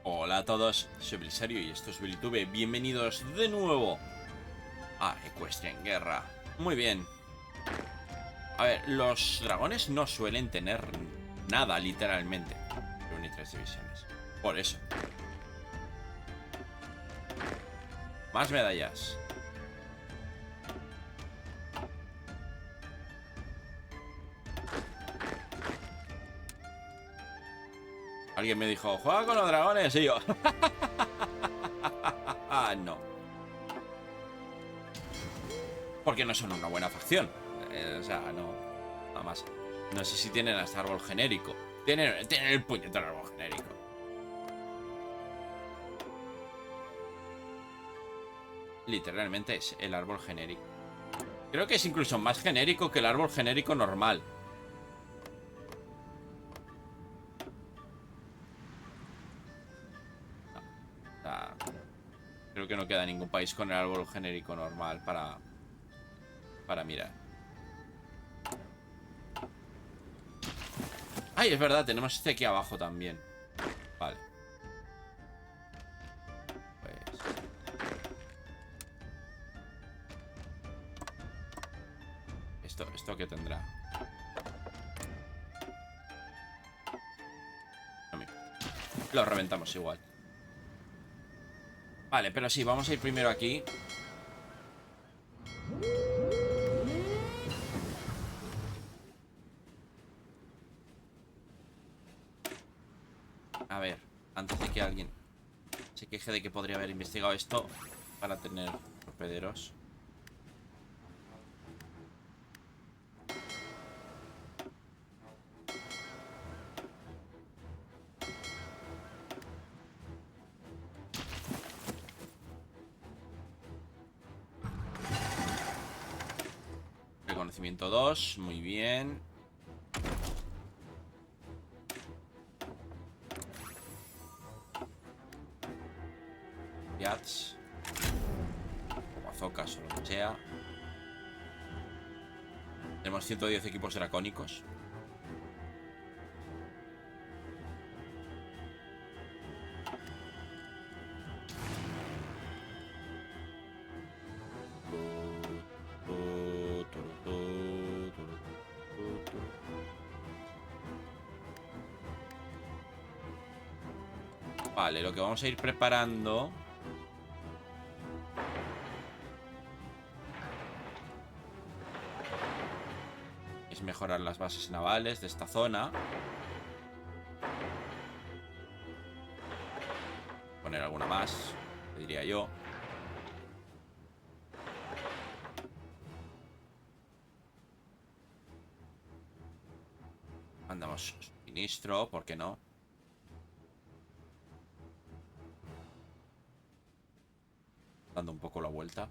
Hola a todos, soy Blisario y esto es Bilitube. Bienvenidos de nuevo a Equestrian Guerra. Muy bien. A ver, los dragones no suelen tener nada, literalmente. Pero ni 3 divisiones. Por eso. Más medallas. Alguien me dijo, juega con los dragones. Y yo, no. Porque no son una buena facción. O sea, no. Nada más. No sé si tienen hasta árbol genérico. Tienen el puñetero árbol genérico. Literalmente es el árbol genérico. Creo que es incluso más genérico que el árbol genérico normal. O sea, creo que no queda ningún país con el árbol genérico normal para mirar. Ay, es verdad, tenemos este aquí abajo también. Vale. Pues... ¿Esto qué tendrá? No me importa. Lo reventamos igual. Vale, pero sí, vamos a ir primero aquí. A ver, antes de que alguien se queje de que podría haber investigado esto para tener torpederos. Reconocimiento 2, muy bien. Yats. O azocas o lo que sea. Tenemos 110 equipos dracónicos. Vale, lo que vamos a ir preparando es mejorar las bases navales de esta zona. Poner alguna más, te diría yo. Mandamos suministro, ¿por qué no? Dando un poco la vuelta.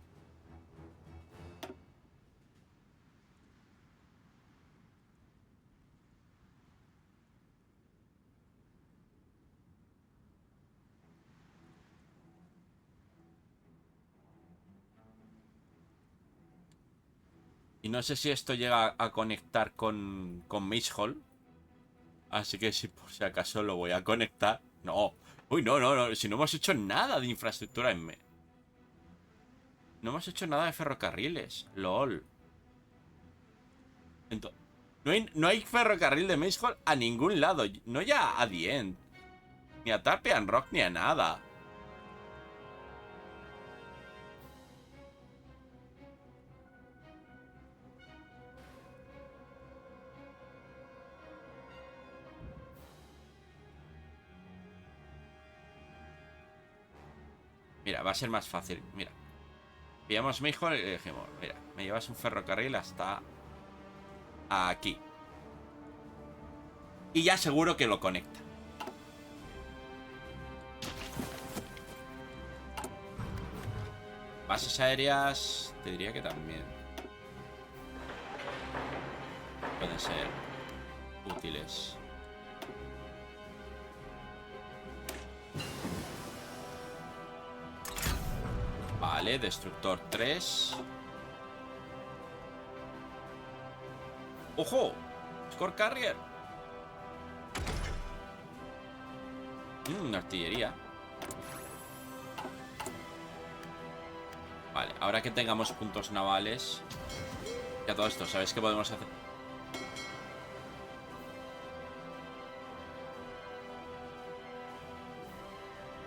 Y no sé si esto llega a conectar con Maze Hall. Así que si por si acaso lo voy a conectar. No. Uy, no. Si no hemos hecho nada de infraestructura no hemos hecho nada de ferrocarriles. LOL. No hay ferrocarril de Maze Hall a ningún lado. No ya a The End. Ni a Tapian Rock ni a nada. Mira, va a ser más fácil. Mira. Pillamos Maze Hall y le dijimos, mira, me llevas un ferrocarril hasta aquí. Y ya seguro que lo conecta. Bases aéreas, te diría que también pueden ser útiles. Vale, destructor 3. ¡Ojo! Score Carrier. Artillería. Vale, ahora que tengamos puntos navales. Ya todo esto, ¿sabéis qué podemos hacer?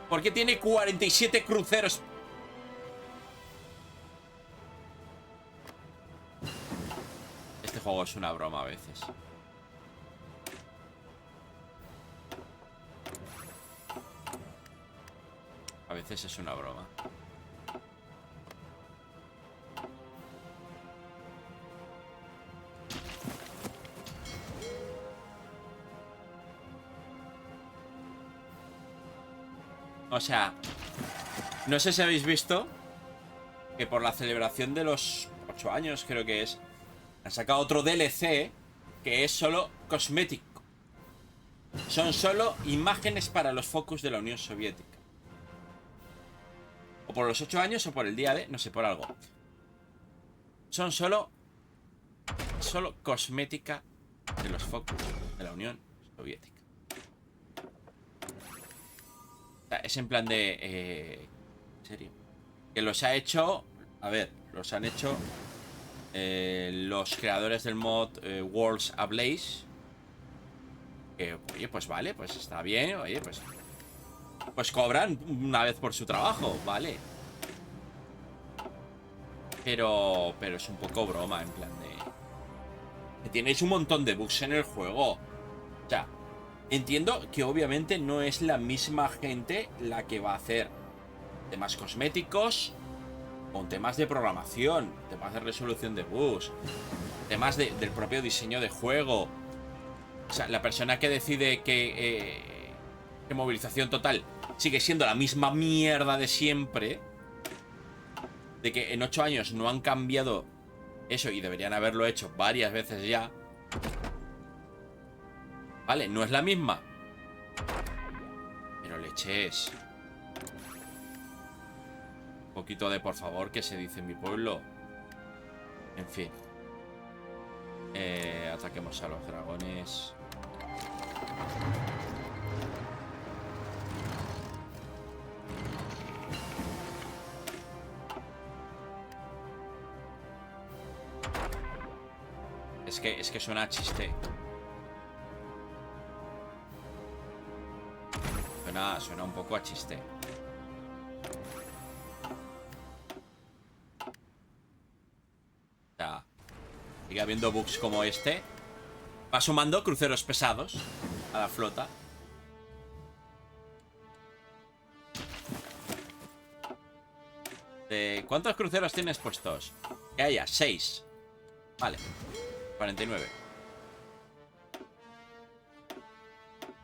Porque tiene 47 cruceros. Este juego es una broma a veces. A veces es una broma. O sea, no sé si habéis visto que por la celebración de los 8 años, creo que es, han sacado otro DLC que es solo cosmético. Son solo imágenes para los focus de la Unión Soviética. O por los 8 años o por el día de... no sé, por algo. Son solo cosmética de los focus de la Unión Soviética. O sea, es en plan de... ¿en serio? Que los ha hecho... A ver, los han hecho los creadores del mod Worlds Ablaze. Que, oye, pues vale, pues está bien. Oye, pues cobran una vez por su trabajo, vale. Pero es un poco broma, en plan de... que tenéis un montón de bugs en el juego. O sea, entiendo que obviamente no es la misma gente la que va a hacer temas cosméticos con temas de programación, temas de resolución de bugs, temas del propio diseño de juego. O sea, la persona que decide que movilización total sigue siendo la misma mierda de siempre. De que en 8 años no han cambiado eso y deberían haberlo hecho varias veces ya. Vale, no es la misma, pero leches. Un poquito de por favor que se dice en mi pueblo. En fin. Ataquemos a los dragones. Es que suena a chiste. Suena un poco a chiste. O sea, sigue habiendo bugs como este. Va sumando cruceros pesados a la flota. ¿Cuántos cruceros tienes puestos? Que haya 6. Vale, 49.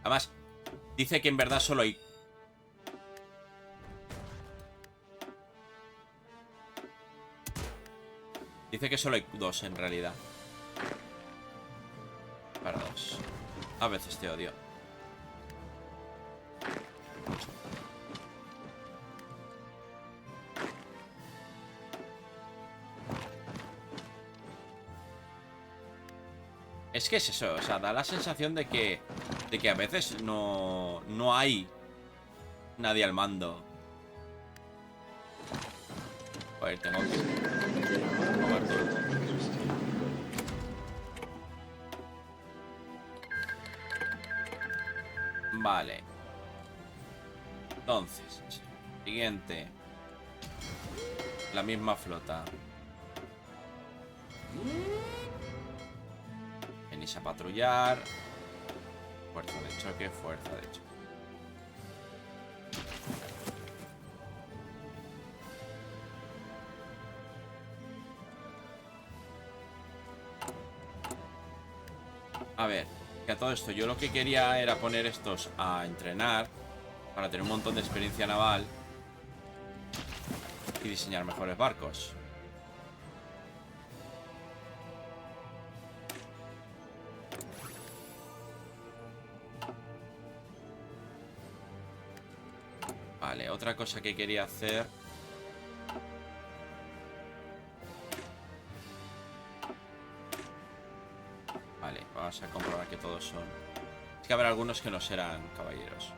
Además, dice que en verdad solo hay... dice que solo hay 2 en realidad. Para 2. A veces te odio. Es que es eso, o sea, da la sensación de que a veces no hay nadie al mando. Joder, tengo que mover todo. Vale. Entonces, siguiente. La misma flota. Venís a patrullar. Fuerza de choque, fuerza de choque. A ver, que a todo esto yo lo que quería era poner estos a entrenar para tener un montón de experiencia naval y diseñar mejores barcos. Vale, otra cosa que quería hacer... Vale, vamos a comprobar que todos son... Es que habrá algunos que no serán caballeros.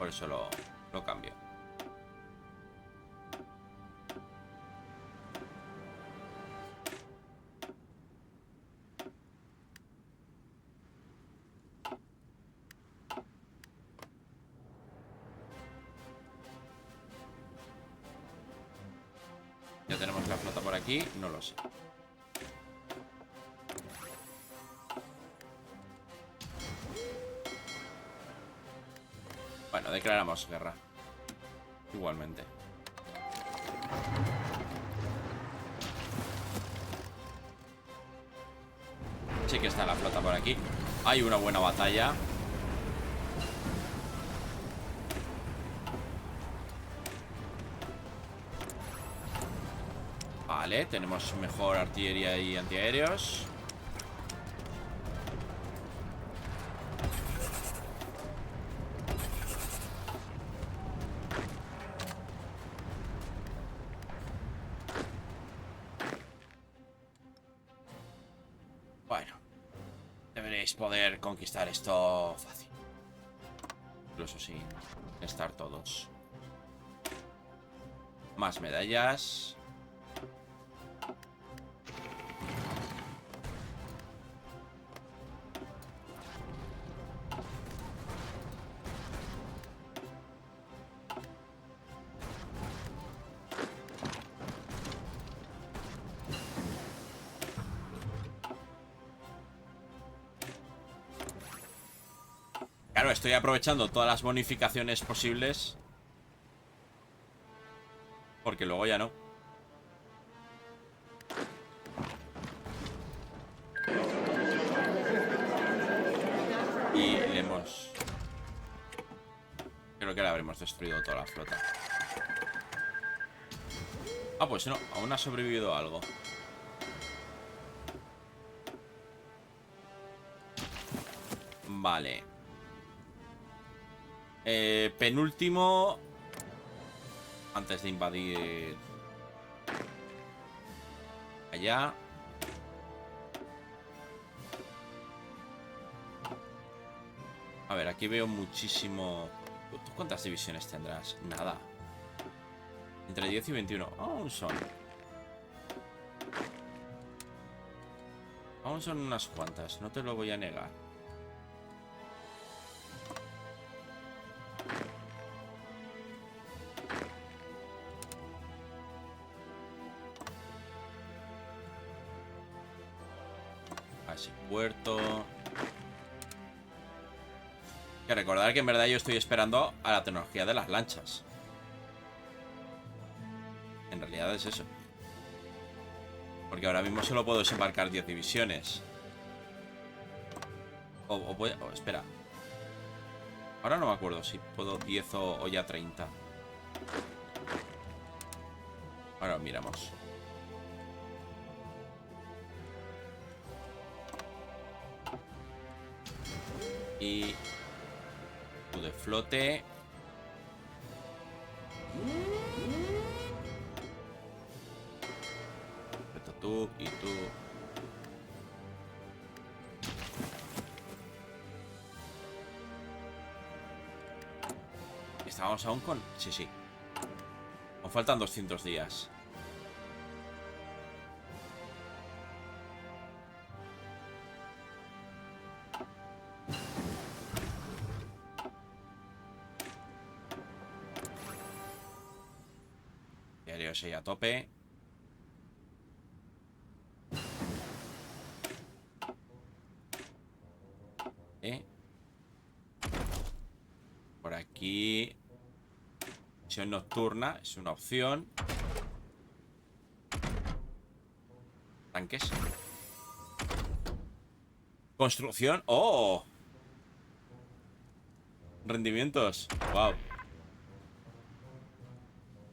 Por eso lo cambio. Ya tenemos la flota por aquí, no lo sé. Bueno, declaramos guerra. Igualmente. Sí que está la flota por aquí. Hay una buena batalla. Vale, tenemos mejor artillería y antiaéreos. Bueno, deberéis poder conquistar esto fácil. Incluso sin estar todos. Más medallas. Claro, estoy aprovechando todas las bonificaciones posibles. Porque luego ya no. Y le hemos... Creo que le habremos destruido toda la flota. Ah, pues no, aún ha sobrevivido algo. Vale. Penúltimo. Antes de invadir allá. A ver, aquí veo muchísimo. ¿Tú cuántas divisiones tendrás? Nada. Entre 10 y 21. Aún son. Aún son unas cuantas, no te lo voy a negar. Así, puerto. Hay que recordar que en verdad yo estoy esperando a la tecnología de las lanchas. En realidad es eso. Porque ahora mismo solo puedo desembarcar 10 divisiones. Espera. Ahora no me acuerdo si puedo 10 o ya 30. Ahora miramos. Y... tú de flote. Tú y tú. Estábamos aún con... Sí, sí. Nos faltan 200 días. Diario 6 a tope. Por aquí. Misión nocturna es una opción. Tanques. Construcción. ¡Oh! Rendimientos. Wow.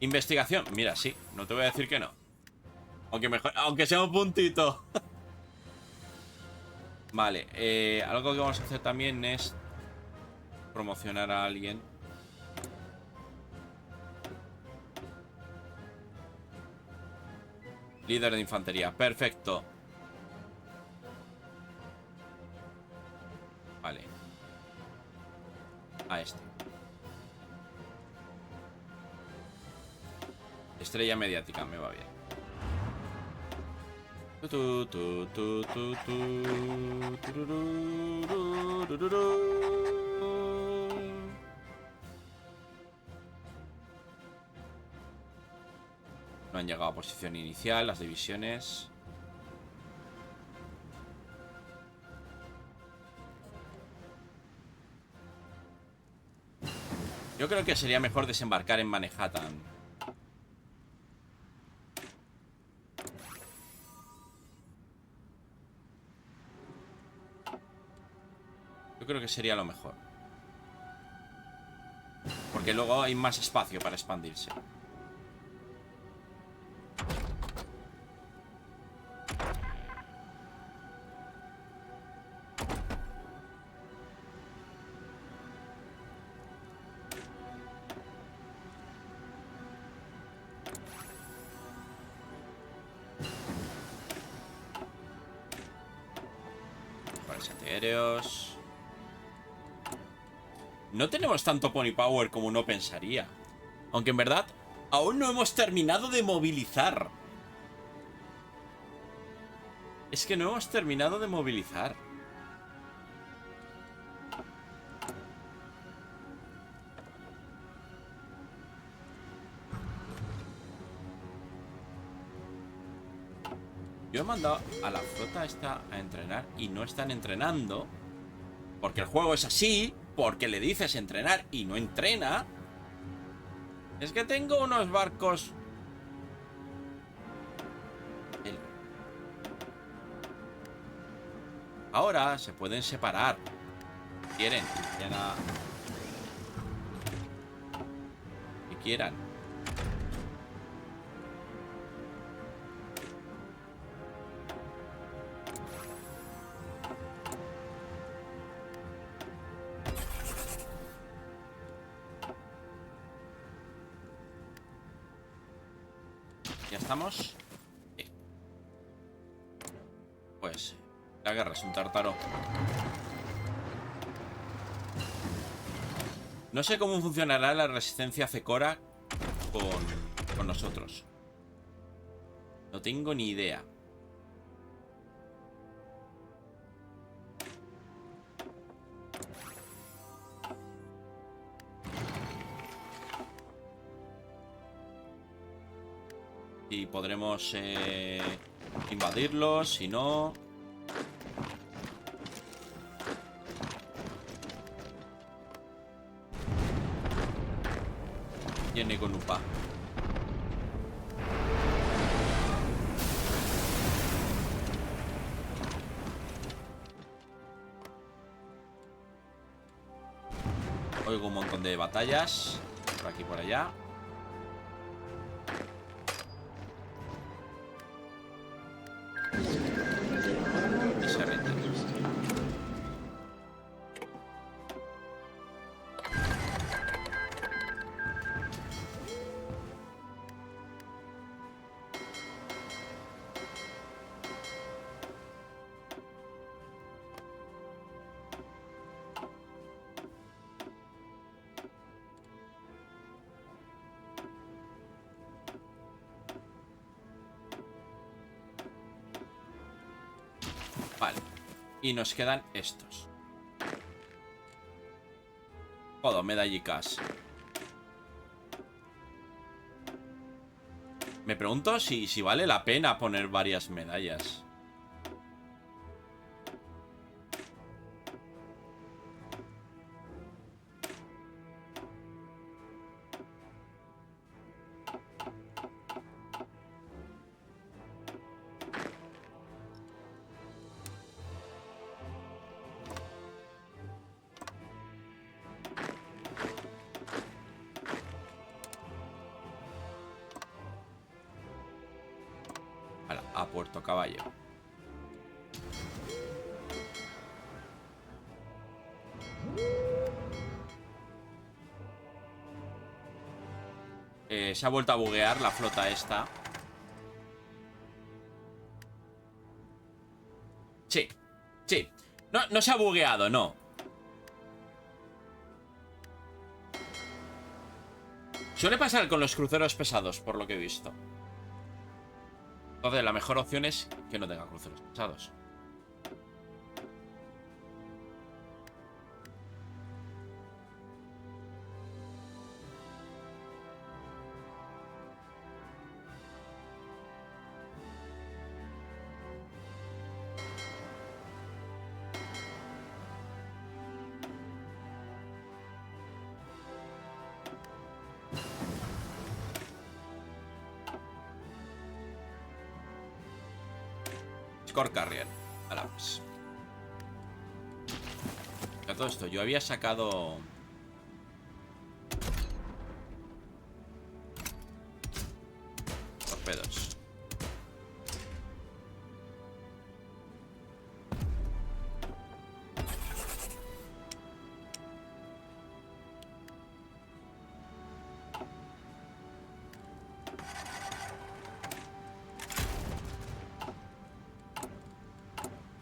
Investigación. Mira, sí. No te voy a decir que no. Aunque mejor, aunque sea un puntito. Vale. Algo que vamos a hacer también es promocionar a alguien. Líder de infantería. Perfecto. Vale. A este. Estrella mediática, me va bien. Tu, tu, tu, tu, tu, tururú, tururú. No han llegado a posición inicial las divisiones. Yo creo que sería mejor desembarcar en Manhattan. Yo creo que sería lo mejor. Porque luego hay más espacio para expandirse. Mejores antiaéreos. No tenemos tanto Pony Power como uno pensaría. Aunque en verdad, aún no hemos terminado de movilizar. Es que no hemos terminado de movilizar. Yo he mandado a la flota esta a entrenar y no están entrenando. Porque el juego es así. Porque le dices entrenar y no entrena. Es que tengo unos barcos. Ahora se pueden separar. Quieren. Que quieran. Ya estamos. Pues la guerra es un tártaro. No sé cómo funcionará la resistencia Cecora con nosotros. No tengo ni idea. Si podremos invadirlos, si no. Viene con UPA. Oigo un montón de batallas. Por aquí, por allá. Y se rinde. Vale. Y nos quedan estos. Joder, medallicas. Me pregunto si vale la pena poner varias medallas. A Puerto Caballo. Se ha vuelto a buguear la flota esta. Sí, sí. No se ha bugueado, no. Suele pasar con los cruceros pesados, por lo que he visto. Entonces, la mejor opción es que no tenga cruceros pesados. Escort Carrier. Ahora pues. A todo esto, yo había sacado... torpedos.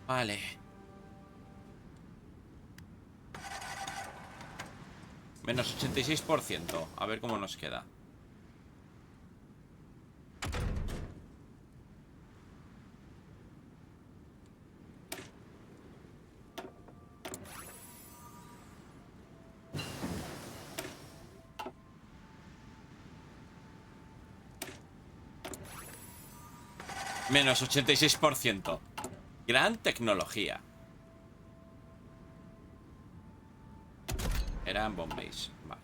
Vale. Menos 86%. A ver cómo nos queda. Menos 86%. Gran tecnología. Eran Bombays. Vale.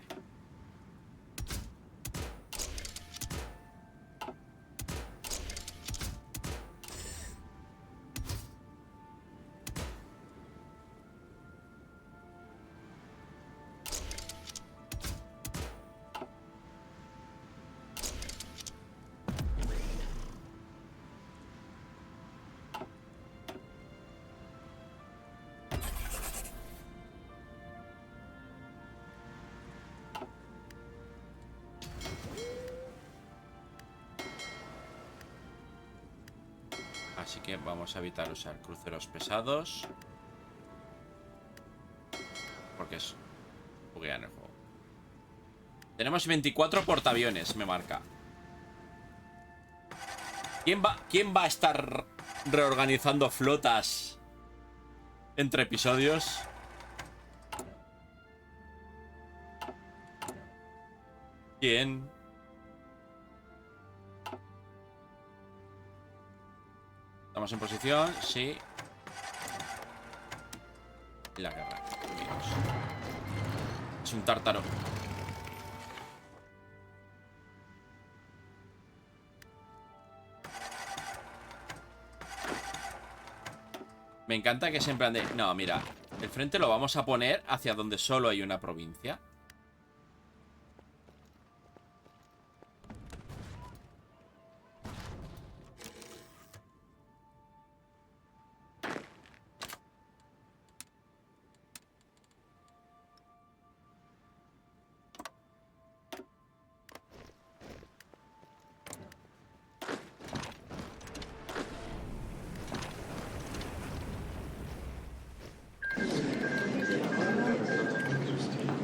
Así que vamos a evitar usar cruceros pesados. Porque es... buguean el juego. Tenemos 24 portaaviones, me marca. ¿Quién va a estar reorganizando flotas entre episodios? ¿Quién? Estamos en posición, sí. La guerra. Dios. Es un tártaro. Me encanta que siempre ande... No, mira. El frente lo vamos a poner hacia donde solo hay una provincia.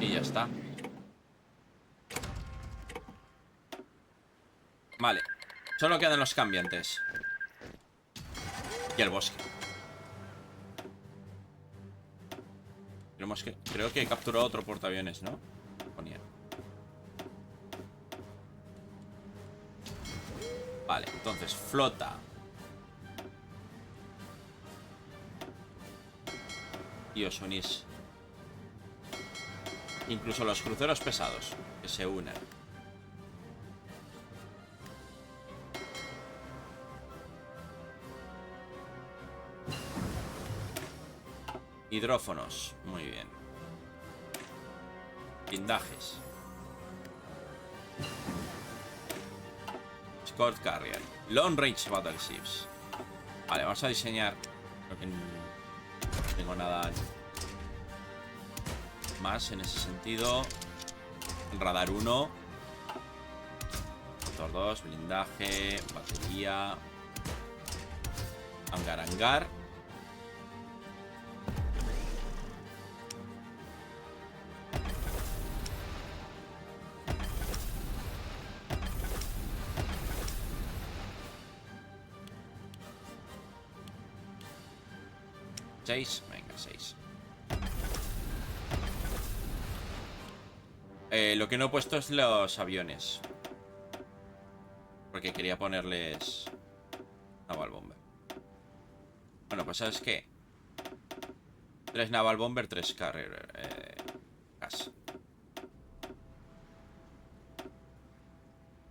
Y ya está. Vale. Solo quedan los cambiantes. Y el bosque. Creo que he capturado otro portaaviones, ¿no? Ponía. Vale, entonces, flota. Y os unís. Incluso los cruceros pesados, que se unan. Hidrófonos, muy bien. Blindajes. Escort Carrier. Long Range Battleships. Vale, vamos a diseñar. Creo que no tengo nada más en ese sentido. Radar 1. Motor 2, blindaje, batería. Hangar. 6, venga, 6. Lo que no he puesto es los aviones. Porque quería ponerles Naval Bomber. Bueno, pues ¿sabes qué? 3 Naval Bomber, 3 Carrier gas.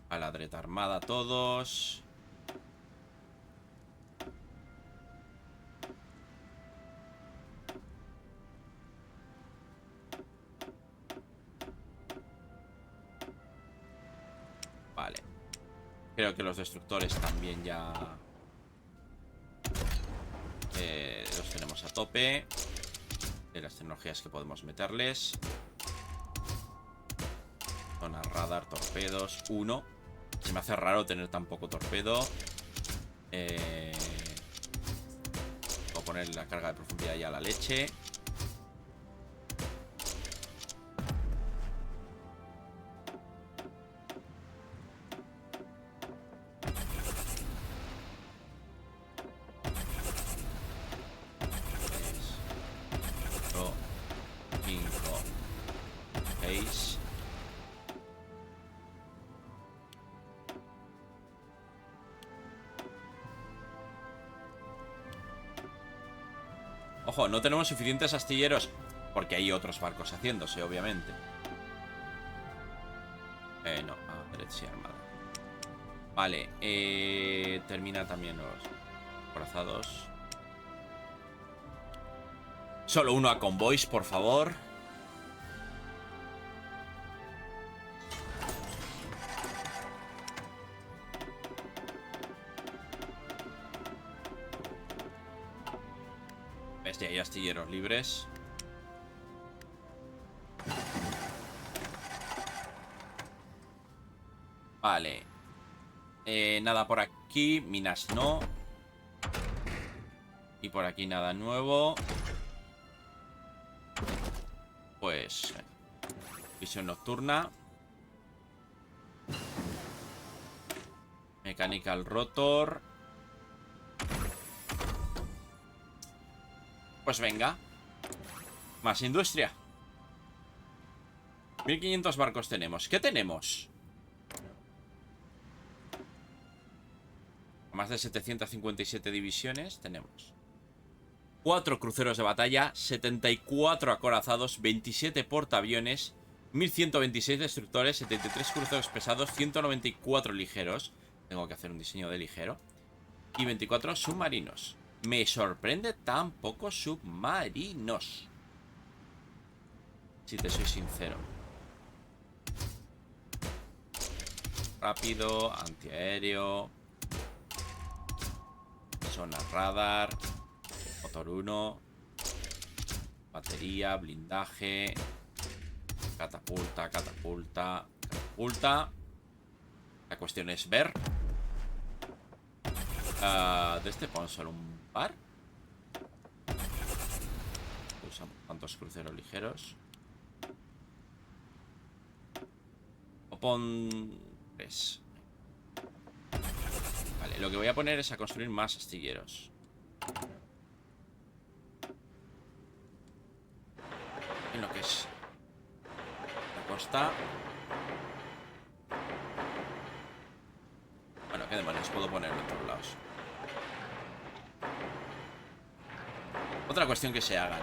A la Dread Armada todos. Vale. Creo que los destructores también ya los tenemos a tope. De las tecnologías que podemos meterles. Zona radar, torpedos. 1. Se me hace raro tener tan poco torpedo. Voy a poner la carga de profundidad ya a la leche. Ojo, no tenemos suficientes astilleros porque hay otros barcos haciéndose, obviamente. No, Dread Armada. Vale, termina también los acorazados. Solo uno a convoys, por favor. Ya hay astilleros libres. Vale. Nada por aquí. Minas no. Y por aquí nada nuevo. Pues visión nocturna. Mechanical rotor. Pues venga. Más industria. 1500 barcos tenemos. ¿Qué tenemos? Más de 757 divisiones tenemos. 4 cruceros de batalla, 74 acorazados, 27 portaaviones, 1126 destructores, 73 cruceros pesados, 194 ligeros. Tengo que hacer un diseño de ligero. Y 24 submarinos. Me sorprende tan pocos submarinos, si te soy sincero. Rápido, antiaéreo, zona radar, motor 1, batería, blindaje, catapulta, catapulta, catapulta. La cuestión es ver. De este pon solo un par. Usamos cuantos cruceros ligeros. O pon 3. Vale, lo que voy a poner es a construir más astilleros. En lo que es la costa. Bueno, qué demonios, puedo ponerlo en todos lados. Otra cuestión que se hagan.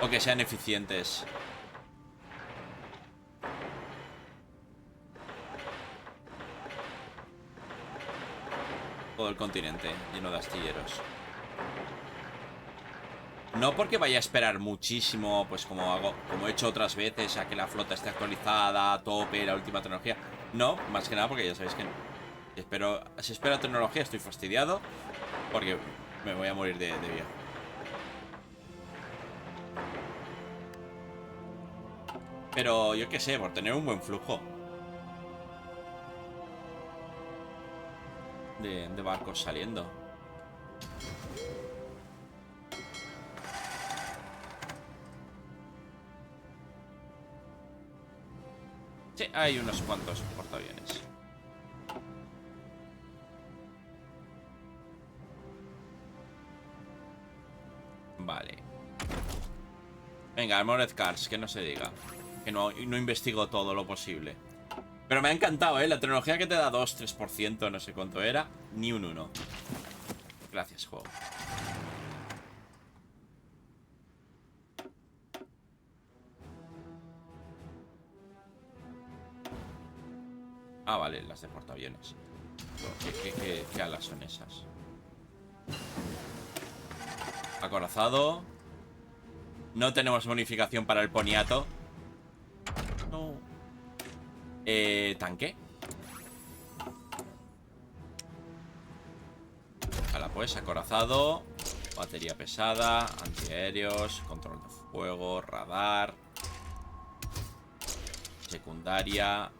O que sean eficientes. Todo el continente lleno de astilleros. No porque vaya a esperar muchísimo, pues como he hecho otras veces, a que la flota esté actualizada, a tope, la última tecnología. No, más que nada porque ya sabéis que si espero tecnología estoy fastidiado, porque me voy a morir de viejo. Pero yo qué sé, por tener un buen flujo de barcos saliendo. Sí, hay unos cuantos portaaviones. Venga, Armored Cars, que no se diga. Que no investigo todo lo posible. Pero me ha encantado, ¿eh? La tecnología que te da 2-3%, no sé cuánto era. Ni un 1. Gracias, juego. Ah, vale, las de portaaviones. ¿Qué alas son esas? Acorazado. No tenemos bonificación para el poniato. No. Tanque. Ahora pues, acorazado. Batería pesada. Antiaéreos. Control de fuego. Radar. Secundaria.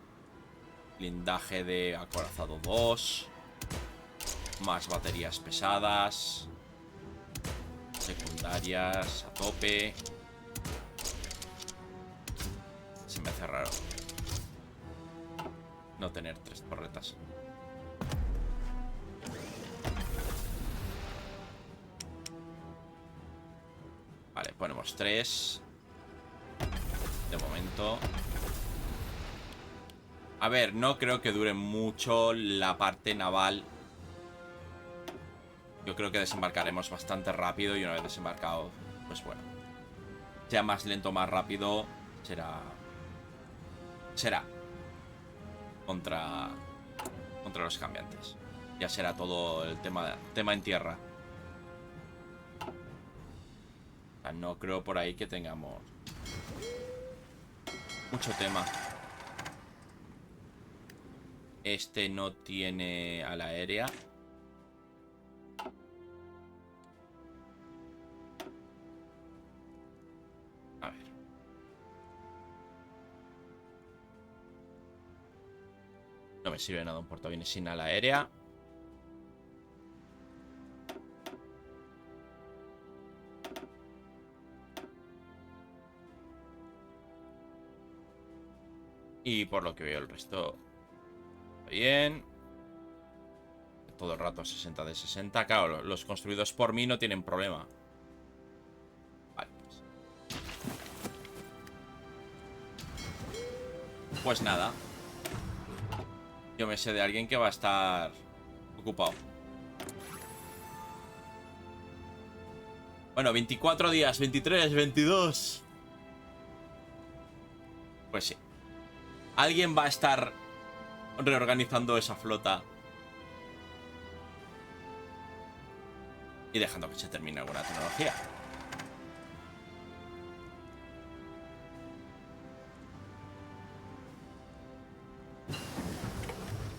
Blindaje de acorazado 2. Más baterías pesadas. Secundarias a tope. Se me hace raro no tener 3 torretas. Vale, ponemos 3 de momento. A ver, no creo que dure mucho la parte naval. Yo creo que desembarcaremos bastante rápido. Y una vez desembarcado, pues bueno, sea más lento o más rápido, será contra los cambiantes. Ya será todo el tema en tierra. O sea, no creo por ahí que tengamos mucho tema. Este no tiene ala aérea. A ver. No me sirve nada un portaaviones sin ala aérea. Y por lo que veo el resto está bien. Todo el rato 60 de 60. Claro, los construidos por mí no tienen problema. Vale, pues nada. Yo me sé de alguien que va a estar ocupado. Bueno, 24 días, 23, 22. Pues sí. Alguien va a estar reorganizando esa flota y dejando que se termine alguna tecnología.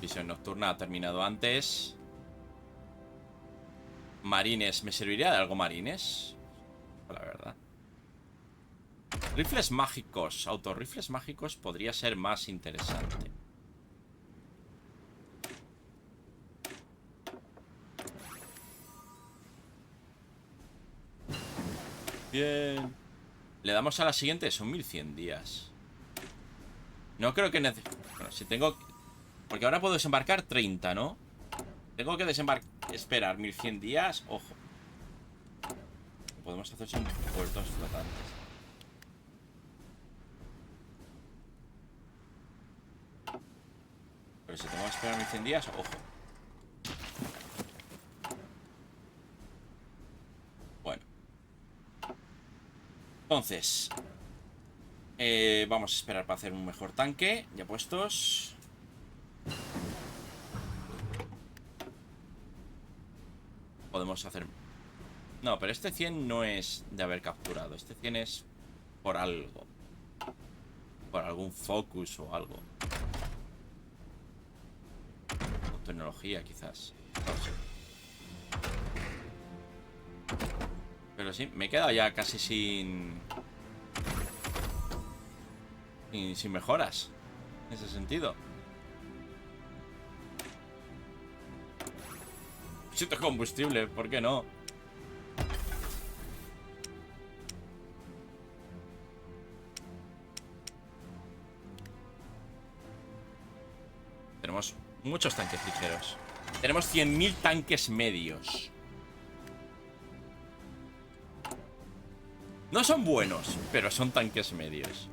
Visión nocturna ha terminado antes. Marines, ¿me serviría de algo marines? La verdad. Rifles mágicos, autorrifles mágicos podría ser más interesante. Bien. Le damos a la siguiente, son 1100 días. No creo que necesite... Bueno, si tengo... Porque ahora puedo desembarcar 30, ¿no? Tengo que esperar 1100 días, ojo. Podemos hacer son puertos flotantes. Pero si tengo que esperar 1100 días, ojo. Bueno. Entonces vamos a esperar para hacer un mejor tanque. Ya puestos. Podemos hacer... No, pero este 100 no es de haber capturado. Este 100 es por algo. Por algún focus o algo. O tecnología, quizás. No sé. Pero sí, me he quedado ya casi sin mejoras. En ese sentido. Siento combustible, ¿por qué no? Tenemos muchos tanques ligeros. Tenemos 100.000 tanques medios. No son buenos, pero son tanques medios.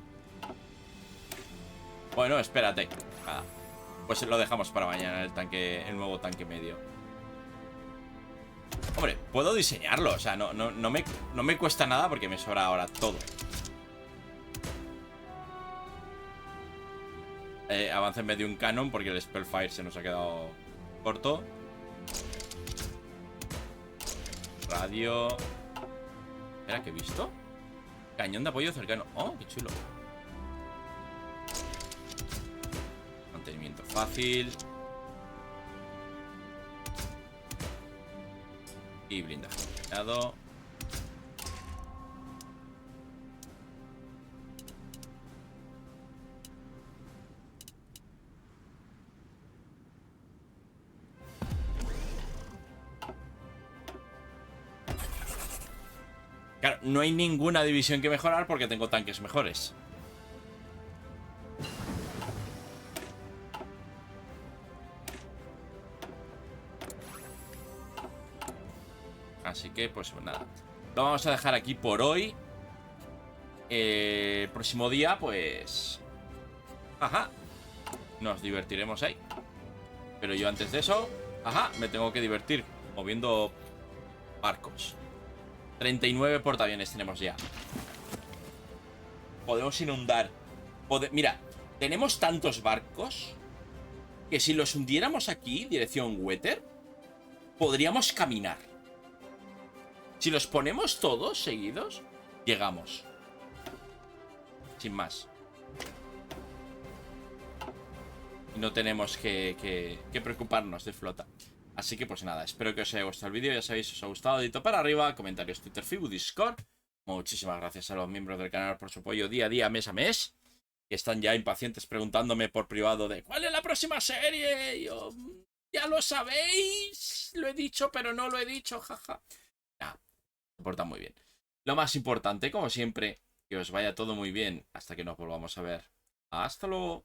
Bueno, espérate. Ah, pues lo dejamos para mañana, el nuevo tanque medio. Hombre, puedo diseñarlo, o sea, no me cuesta nada porque me sobra ahora todo. Avance en vez de un canon porque el Spellfire se nos ha quedado corto. Radio. ¿Era que he visto? Cañón de apoyo cercano. Oh, qué chulo. Mantenimiento fácil. Y blindaje combinado. Claro, no hay ninguna división que mejorar porque tengo tanques mejores. Así que, pues nada. Lo vamos a dejar aquí por hoy. El próximo día, pues... Ajá. Nos divertiremos ahí. Pero yo antes de eso... Ajá, me tengo que divertir moviendo barcos. 39 portaaviones tenemos ya. Podemos inundar. Mira, tenemos tantos barcos que si los hundiéramos aquí, dirección Wetter, podríamos caminar. Si los ponemos todos seguidos, llegamos. Sin más. Y no tenemos que preocuparnos de flota. Así que pues nada, espero que os haya gustado el vídeo. Ya sabéis, si os ha gustado, dedito para arriba, comentarios, Twitter, Facebook, Discord. Muchísimas gracias a los miembros del canal por su apoyo día a día, mes a mes. Que están ya impacientes preguntándome por privado de ¿cuál es la próxima serie? Y yo, ya lo sabéis. Lo he dicho, pero no lo he dicho, jaja. Nah, se portan muy bien. Lo más importante, como siempre, que os vaya todo muy bien hasta que nos volvamos a ver. Hasta luego.